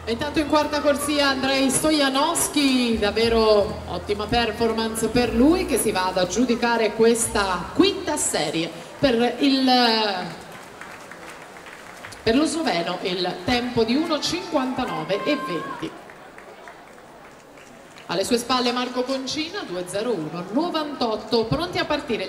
Intanto in quarta corsia Andrei Stojanowski, davvero ottima performance per lui, che si va ad aggiudicare questa quinta serie per lo sloveno, il tempo di 1:59:20. Alle sue spalle Marco Concina, 2:01:98, pronti a partire.